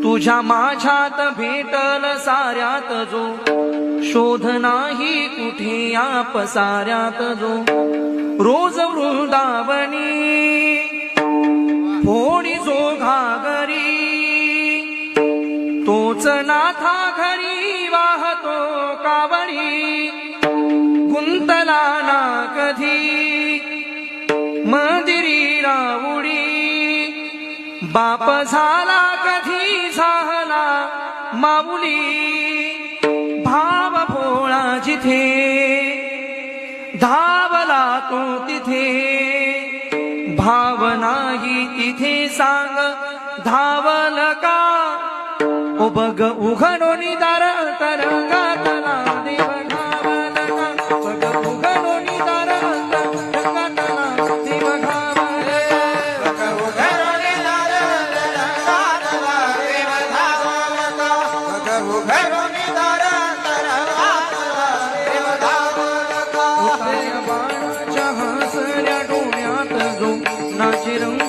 तुझ्या माझ्यात भेटल साऱ्यात जो शोध नाही कुठे या पसाऱ्यात जो रोज वृंदावनी फोडी जो घागरी तोच नाथा घरी वाहतो कावडी गुंतला ना कधी मंदिरी राऊडी बाप झाला कधी झाला माऊली भाव भोळा जिथे धावला तो तिथे भाव नाही तिथे सांग धावल का ओ बग उघडोनी दार तरंगातला देव धावल का बग उघडोनी दार तरंगातला देव धावल बग उघडोनी दार तरंगातला देव धावल का बग उघडोनी दार तरंगातला देव धावल का उतया बाणाच्या हसऱ्या डोळ्यात जो नाचिरंग